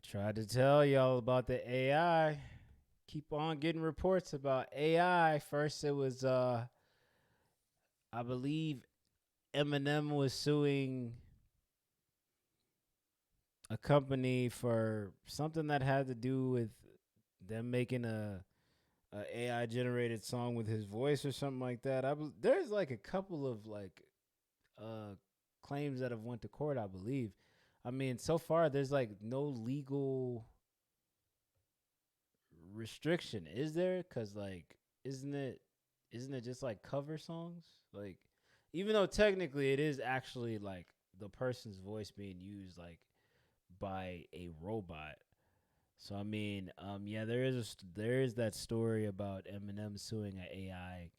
Tried to tell y'all about the AI. Keep on getting reports about AI. First, it was, I believe Eminem was suing a company for something that had to do with them making a AI generated song with his voice or something like that. There's like a couple of uh claims that have went to court, I believe. I mean, so far there's like no legal restriction, is there? Cuz like isn't it isn't it just like cover songs? Like even though technically it is actually like the person's voice being used like by a robot. So I mean, yeah, there is that story about Eminem suing an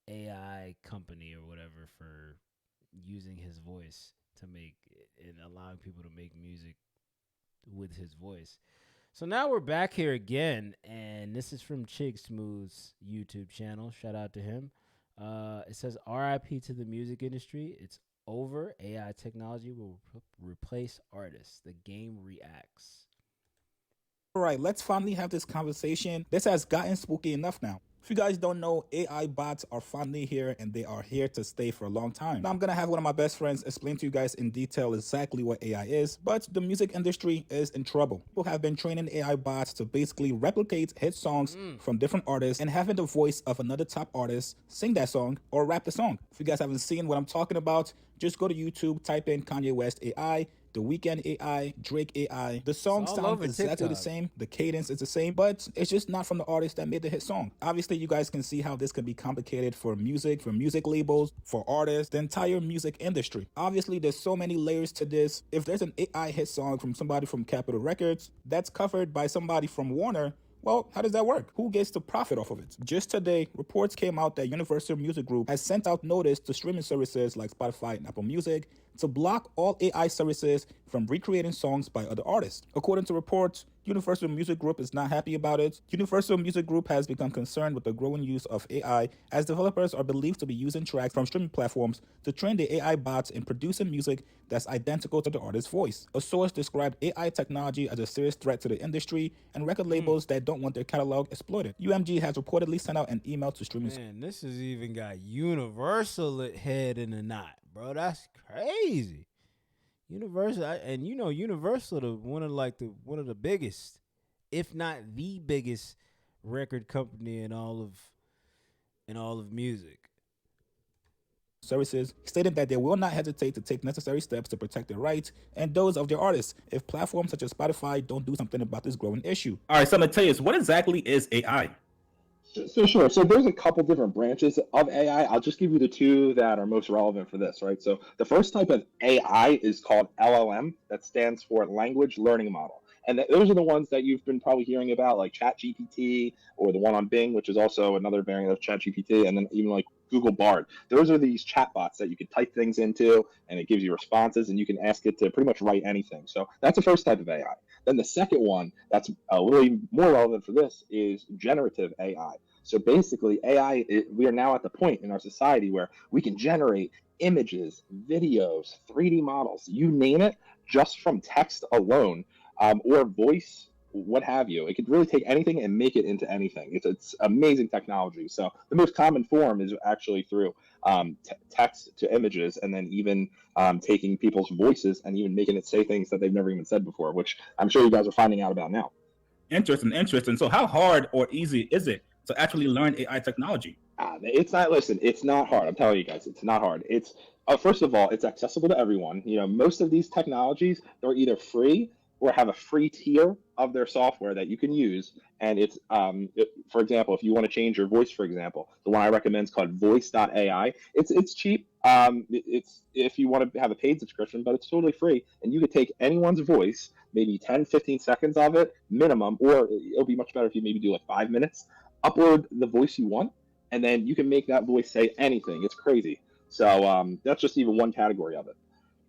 AI company or whatever for using his voice to make and allowing people to make music with his voice. So now we're back here again, and this is from Chig Smooth's YouTube channel. Shout out to him. It says RIP to the music industry. It's over. AI technology will replace artists. The game reacts. All right, let's finally have this conversation. This has gotten spooky enough now. If you guys don't know, AI bots are finally here and they are here to stay for a long time. Now, I'm gonna have one of my best friends explain to you guys in detail exactly what AI is, but the music industry is in trouble. People have been training AI bots to basically replicate hit songs from different artists and having the voice of another top artist sing that song or rap the song. If you guys haven't seen what I'm talking about, just go to YouTube, type in Kanye West AI, the Weeknd AI, Drake AI. The songs all sound over exactly the TikTok. same. The cadence is the same, but it's just not from the artist that made the hit song. Obviously, you guys can see how this can be complicated for music labels, for artists, the entire music industry. Obviously, there's so many layers to this. If there's an AI hit song from somebody from Capitol Records that's covered by somebody from Warner, well, how does that work? Who gets to profit off of it? Just today, reports came out that Universal Music Group has sent out notice to streaming services like Spotify and Apple Music to block all AI services from recreating songs by other artists. According to reports, Universal Music Group is not happy about it. Universal Music Group has become concerned with the growing use of AI as developers are believed to be using tracks from streaming platforms to train the AI bots in producing music that's identical to the artist's voice. A source described AI technology as a serious threat to the industry and record labels that don't want their catalog exploited. UMG has reportedly sent out an email to streaming. Man, this has even got Universal head in a knot, bro. That's crazy. Universal, and you know Universal, the one of the biggest, if not the biggest, record company in all of music. Services, stating that they will not hesitate to take necessary steps to protect their rights and those of their artists if platforms such as Spotify don't do something about this growing issue. All right, so Mateus, what exactly is AI? So sure. So there's a couple different branches of AI. I'll just give you the two that are most relevant for this, right? So the first type of AI is called LLM. That stands for Language Learning Model. And those are the ones that you've been probably hearing about, like ChatGPT or the one on Bing, which is also another variant of ChatGPT, and then even like Google Bard. Those are these chatbots that you can type things into, and it gives you responses, and you can ask it to pretty much write anything. So that's the first type of AI. Then the second one, that's a little more relevant for this, is generative AI. So basically, AI, we are now at the point in our society where we can generate images, videos, 3D models, you name it, just from text alone, or voice, what have you. It could really take anything and make it into anything. It's amazing technology. So the most common form is actually through text to images, and then even taking people's voices and even making it say things that they've never even said before, which I'm sure you guys are finding out about now. Interesting, interesting. So, how hard or easy is it to actually learn AI technology? It's not. Listen, it's not hard. I'm telling you guys, it's not hard. It's first of all, it's accessible to everyone. You know, most of these technologies they're either free or have a free tier of their software that you can use. And for example, if you want to change your voice, for example, the one I recommend is called Voice.ai. It's cheap. It's if you want to have a paid subscription, but it's totally free, and you could take anyone's voice, maybe 10, 15 seconds of it minimum, or it'll be much better if you maybe do like 5 minutes. Upload the voice you want, and then you can make that voice say anything. It's crazy. So that's just even one category of it.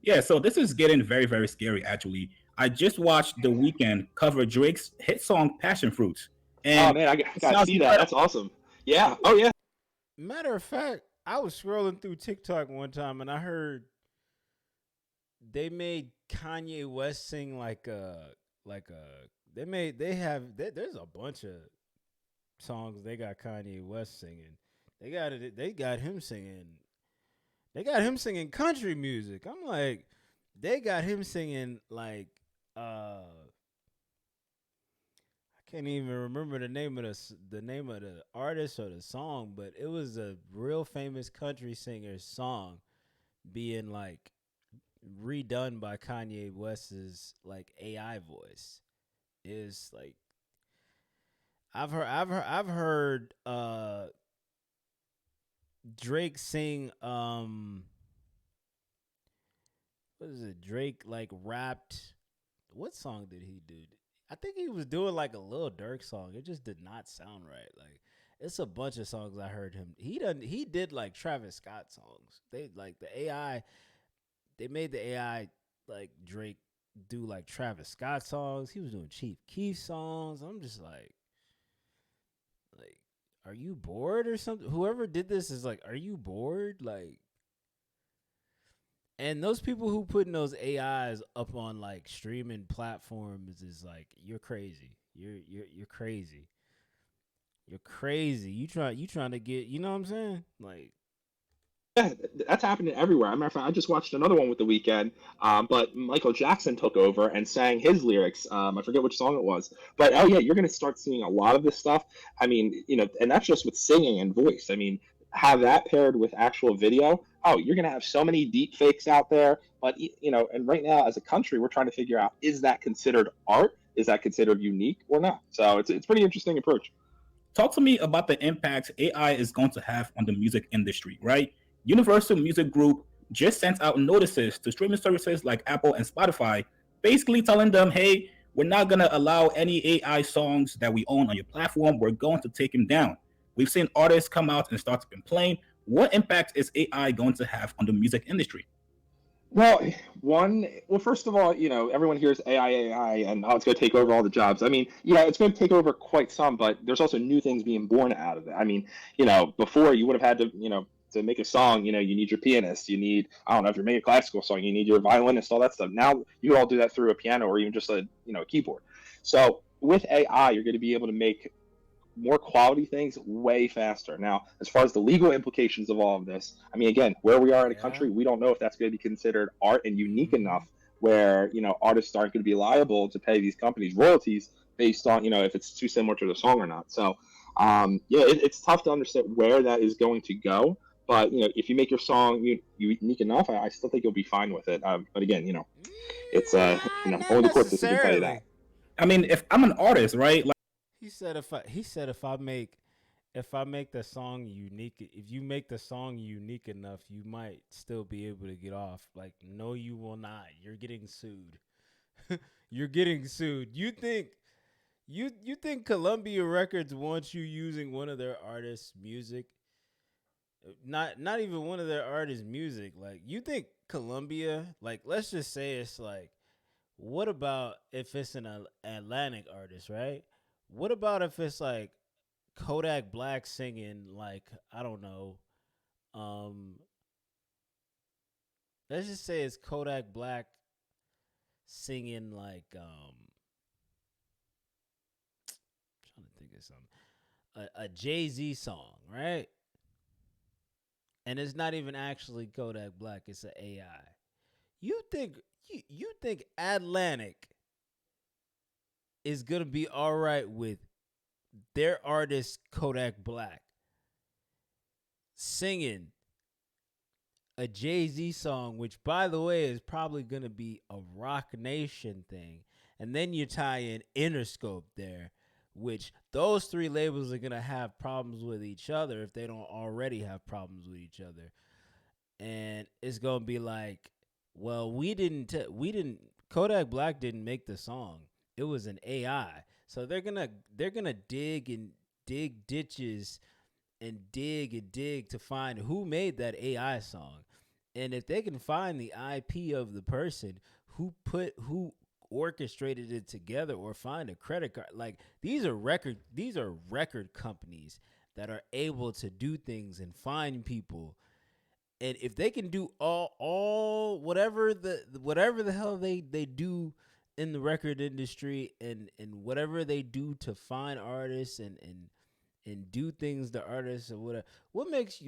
Yeah, so this is getting very, very scary, actually. I just watched The Weeknd cover Drake's hit song Passion Fruits, Oh and man, I it got to sounds see that. That's incredible. awesome. Yeah. Oh yeah. Matter of fact, I was scrolling through TikTok one time and I heard they made Kanye West sing like like a there's a bunch of songs they got Kanye West singing. They got him singing. They got him singing country music. I'm like, they got him singing like I can't even remember the name of the artist or the song, but it was a real famous country singer's song being like redone by Kanye West's like AI voice. Is like I've heard Drake sing what is it? Drake like rapped. What song did he do? I think he was doing like a Lil Durk song. It just did not sound right. Like it's a bunch of songs I heard him. He did like Travis Scott songs. They like the AI. They made the AI like Drake do like Travis Scott songs. He was doing Chief Keef songs. I'm just like, are you bored or something? Whoever did this is like, are you bored? Like, and those people who putting those AIs up on like streaming platforms is like, you're crazy. You're crazy. You're crazy. You trying to get, you know what I'm saying? Like, Yeah, that's happening everywhere. As a matter of fact, I just watched another one with the weekend, but Michael Jackson took over and sang his lyrics. I forget which song it was, but oh yeah, you're going to start seeing a lot of this stuff. I mean, and that's just with singing and voice. I mean, have that paired with actual video. Oh, you're going to have so many deep fakes out there. But and right now, as a country, we're trying to figure out, is that considered art? Is that considered unique or not? So it's pretty interesting approach. Talk to me about the impact AI is going to have on the music industry, right? Universal Music Group just sent out notices to streaming services like Apple and Spotify, basically telling them, hey, we're not going to allow any AI songs that we own on your platform. We're going to take them down. We've seen artists come out and start to complain. What impact is AI going to have on the music industry? Well, first of all, everyone hears AI, and oh, it's going to take over all the jobs. I mean, yeah, it's going to take over quite some, but there's also new things being born out of it. I mean, before you would have had to make a song, you need your pianist, you need, I don't know, if you're making a classical song, you need your violinist, all that stuff. Now you all do that through a piano or even just a keyboard. So with AI, you're going to be able to make more quality things way faster. Now, as far as the legal implications of all of this, I mean, again, where we are in a yeah. country, we don't know if that's going to be considered art and unique Mm-hmm. enough where, artists aren't going to be liable to pay these companies royalties based on, if it's too similar to the song or not. So, yeah, it's tough to understand where that is going to go. But, if you make your song unique enough, I still think you'll be fine with it. But again, it's, Not only the court system can tell you that. necessarily. I mean, if I'm an artist, right? He said if I make the song unique, if you make the song unique enough, you might still be able to get off. Like, no, you will not. You're getting sued. You're getting sued. You think Columbia Records wants you using one of their artists' music? Not even one of their artists' music. Like, you think Columbia? Like, let's just say it's like, what about if it's an Atlantic artist, right? What about if it's like Kodak Black singing like, I don't know, um let's just say it's Kodak Black singing like I'm trying to think of something, a Jay-Z song, right? And it's not even actually Kodak Black, it's an AI. You think you think Atlantic is going to be all right with their artist Kodak Black singing a Jay-Z song, which by the way is probably gonna be a Rock Nation thing, and then you tie in Interscope there, which those three labels are gonna have problems with each other if they don't already have problems with each other, and it's gonna be like, well, we didn't Kodak Black didn't make the song, it was an AI, so they're gonna dig ditches and dig to find who made that AI song. And if they can find the IP of the person who orchestrated it together or find a credit card, like these are record companies that are able to do things and find people. And if they can do all whatever the hell they do in the record industry and whatever they do to find artists and do things to artists or whatever. What makes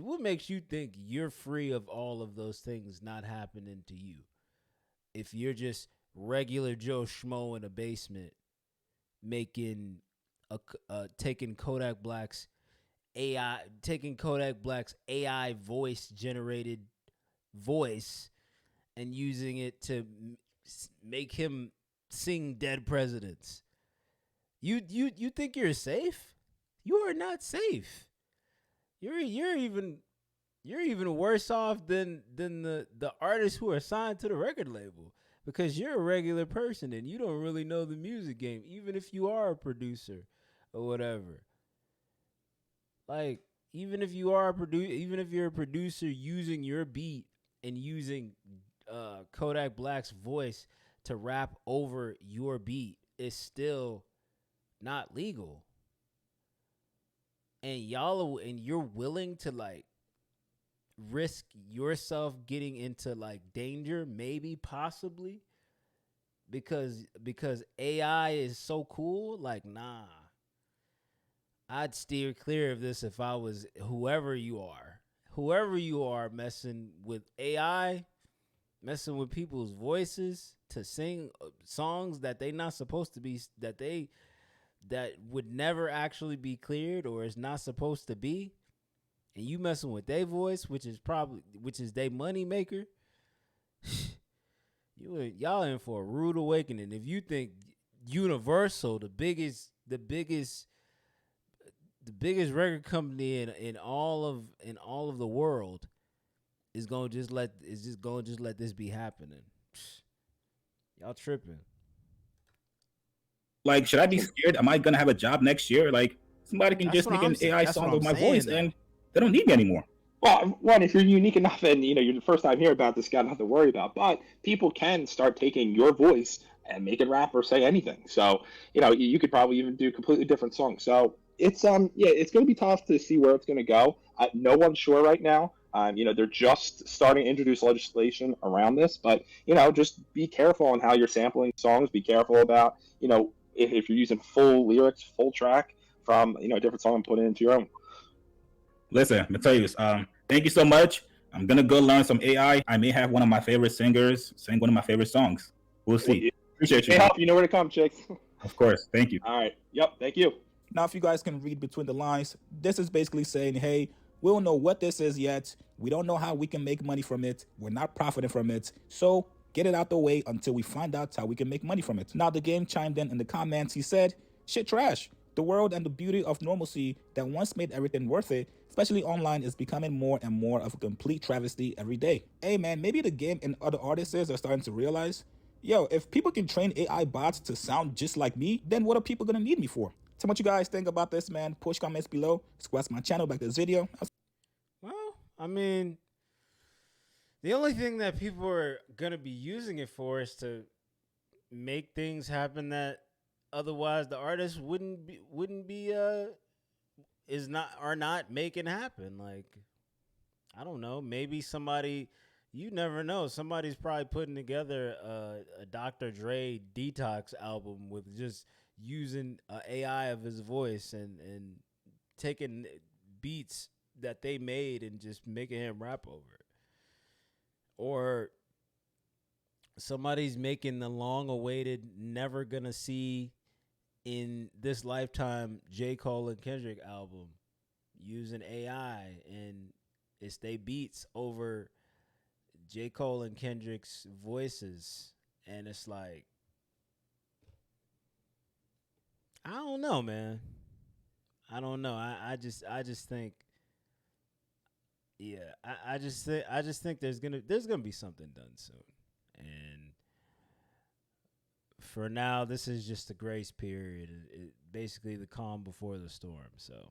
you think you're free of all of those things not happening to you? If you're just regular Joe Schmo in a basement making taking Kodak Black's AI voice generated voice and using it to make him sing dead presidents. You think you're safe? You are not safe. You're even worse off than the artists who are signed to the record label because you're a regular person and you don't really know the music game, even if you are a producer or whatever. Like even if you're a producer using your beat and using Kodak Black's voice to rap over your beat, it's still not legal. And you're willing to like risk yourself getting into like danger, maybe possibly because AI is so cool. Like, nah, I'd steer clear of this if I was whoever you are messing with AI, messing with people's voices to sing songs that they not supposed to be, that would never actually be cleared or is not supposed to be, and you messing with their voice, which is their money maker. Y'all in for a rude awakening if you think Universal, the biggest record company in all of the world, is just going to let this be happening. Y'all tripping. Like, should I be scared? Am I gonna have a job next year? Like, somebody can just make an AI song with my voice, and they don't need me anymore. Well, one, if you're unique enough and you're the first time here about this, got nothing to worry about. But people can start taking your voice and make it rap or say anything. So you could probably even do completely different songs. So it's it's going to be tough to see where it's going to go. No one's sure right now. They're just starting to introduce legislation around this, but just be careful on how you're sampling songs. Be careful about if you're using full lyrics, full track from a different song and putting it into your own. Listen, I'm gonna tell you this. Thank you so much. I'm gonna go learn some AI. I may have one of my favorite singers sing one of my favorite songs. We'll see. Appreciate you. Hey, help, you know where to come, chicks. Of course. Thank you. All right. Yep. Thank you. Now, if you guys can read between the lines, this is basically saying, hey, we don't know what this is yet. We don't know how we can make money from it. We're not profiting from it. So get it out the way until we find out how we can make money from it. Now, the game chimed in the comments. He said, shit trash. The world and the beauty of normalcy that once made everything worth it, especially online, is becoming more and more of a complete travesty every day. Hey man, maybe the game and other artists are starting to realize, yo, if people can train AI bots to sound just like me, then what are people gonna need me for? Tell me what you guys think about this, man. Push comments below. Subscribe to my channel. Back to this video. Well, I mean, the only thing that people are gonna be using it for is to make things happen that otherwise the artists are not making happen. Like, I don't know, maybe somebody, you never know, somebody's probably putting together a Dr. Dre Detox album with just using AI of his voice and taking beats that they made and just making him rap over it. Or somebody's making the long-awaited, never gonna see in this lifetime J. Cole and Kendrick album using AI, and it's they beats over J. Cole and Kendrick's voices. And it's like, I don't know, man. I don't know. I just think, yeah, I just think there's gonna be something done soon. And for now, this is just a grace period. Basically the calm before the storm. So